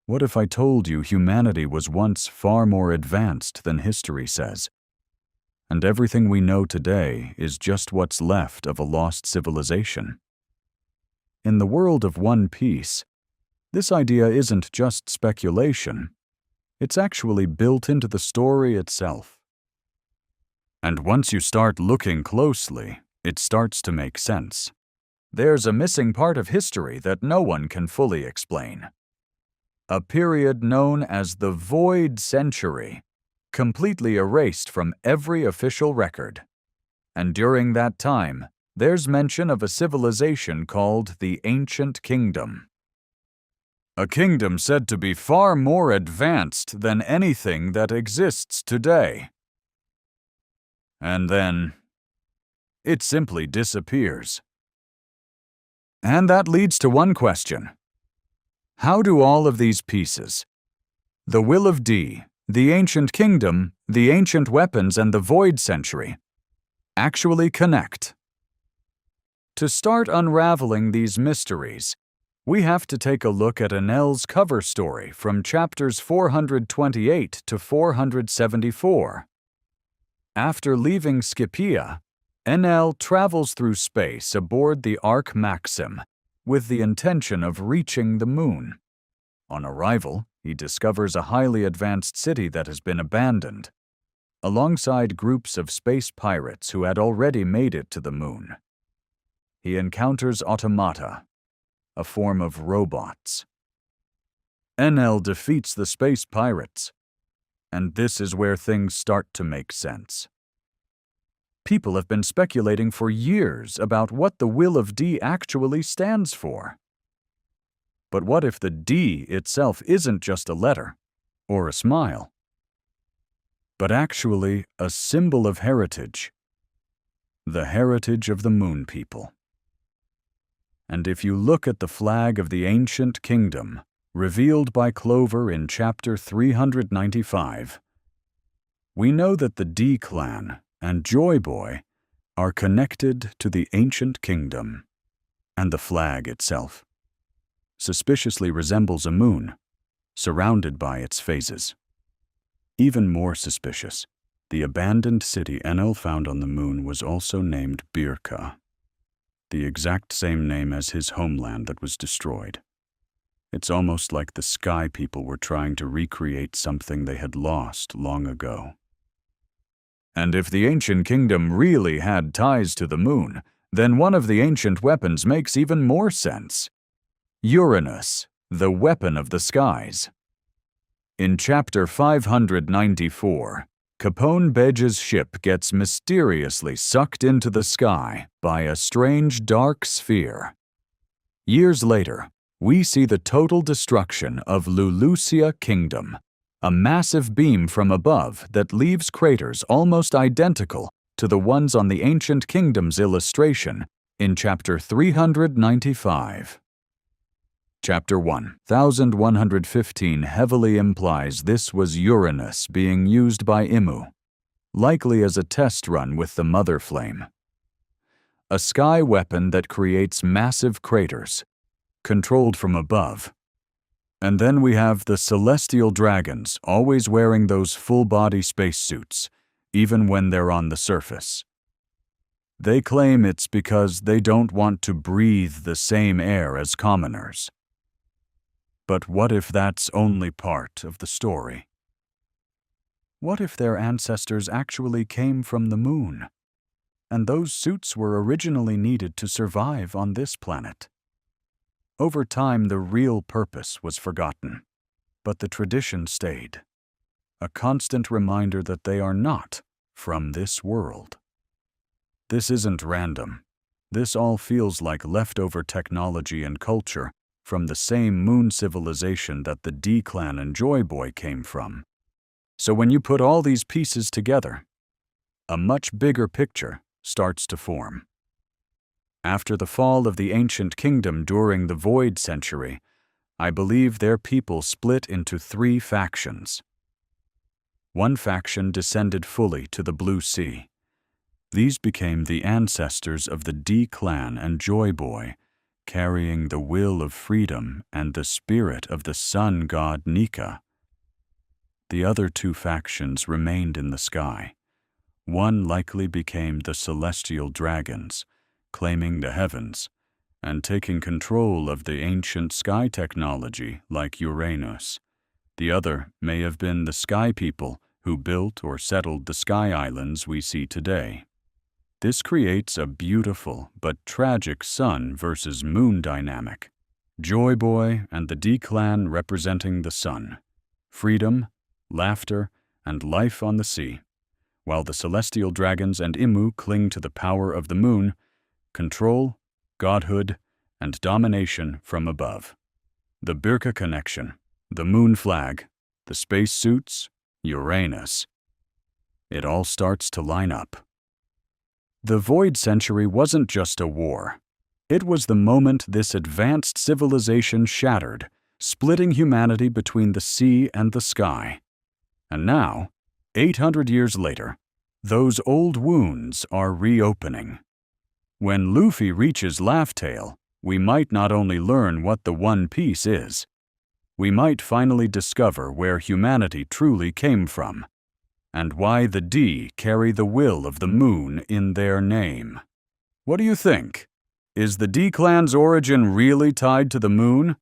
What if I told you humanity was once far more advanced than history says, and everything we know today is just what's left of a lost civilization? In the world of One Piece, this idea isn't just speculation, it's actually built into the story itself. And once you start looking closely, it starts to make sense. There's a missing part of history that no one can fully explain. A period known as the Void Century, completely erased from every official record. And during that time, there's mention of a civilization called the Ancient Kingdom. A kingdom said to be far more advanced than anything that exists today. And then, it simply disappears. And that leads to one question. How do all of these pieces, the Will of D, the Ancient Kingdom, the Ancient Weapons, and the Void Century, actually connect? To start unraveling these mysteries, we have to take a look at Enel's cover story from chapters 428 to 474. After leaving Scipia, Enel travels through space aboard the Ark Maxim with the intention of reaching the moon. On arrival, he discovers a highly advanced city that has been abandoned, alongside groups of space pirates who had already made it to the moon. He encounters automata, a form of robots. Enel defeats the space pirates, and this is where things start to make sense. People have been speculating for years about what the Will of D actually stands for. But what if the D itself isn't just a letter or a smile, but actually a symbol of heritage, the heritage of the Moon People? And if you look at the flag of the Ancient Kingdom, revealed by Clover in chapter 395, we know that the D clan and Joy Boy are connected to the Ancient Kingdom, and the flag itself suspiciously resembles a moon, surrounded by its phases. Even more suspicious, the abandoned city Enel found on the moon was also named Birka, the exact same name as his homeland that was destroyed. It's almost like the Sky People were trying to recreate something they had lost long ago. And if the Ancient Kingdom really had ties to the moon, then one of the ancient weapons makes even more sense. Uranus, the weapon of the skies. In chapter 594, Capone Bege's ship gets mysteriously sucked into the sky by a strange dark sphere. Years later, we see the total destruction of Lulusia Kingdom, a massive beam from above that leaves craters almost identical to the ones on the Ancient Kingdom's illustration in chapter 395. Chapter 1115 heavily implies this was Uranus being used by Immu, likely as a test run with the Mother Flame. A sky weapon that creates massive craters, controlled from above. And then we have the celestial dragons always wearing those full-body spacesuits, even when they're on the surface. They claim it's because they don't want to breathe the same air as commoners. But what if that's only part of the story? What if their ancestors actually came from the moon, and those suits were originally needed to survive on this planet? Over time, the real purpose was forgotten, but the tradition stayed, a constant reminder that they are not from this world. This isn't random. This all feels like leftover technology and culture from the same moon civilization that the D-Clan and Joy Boy came from. So when you put all these pieces together, a much bigger picture starts to form. After the fall of the Ancient Kingdom during the Void Century, I believe their people split into 3 factions. One faction descended fully to the Blue Sea. These became the ancestors of the D-Clan and Joy Boy, carrying the will of freedom and the spirit of the sun god Nika. The other two factions remained in the sky. One likely became the celestial dragons, claiming the heavens, and taking control of the ancient sky technology like Uranus. The other may have been the sky people who built or settled the sky islands we see today. This creates a beautiful but tragic sun versus moon dynamic. Joy Boy and the D clan representing the sun, freedom, laughter, and life on the sea, while the celestial dragons and Imu cling to the power of the moon, control, godhood, and domination from above. The Birka connection, the moon flag, the spacesuits, Uranus. It all starts to line up. The Void Century wasn't just a war. It was the moment this advanced civilization shattered, splitting humanity between the sea and the sky. And now, 800 years later, those old wounds are reopening. When Luffy reaches Laugh Tale, we might not only learn what the One Piece is, we might finally discover where humanity truly came from, and why the D carry the will of the moon in their name. What do you think? Is the D clan's origin really tied to the moon?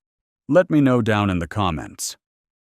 Let me know down in the comments.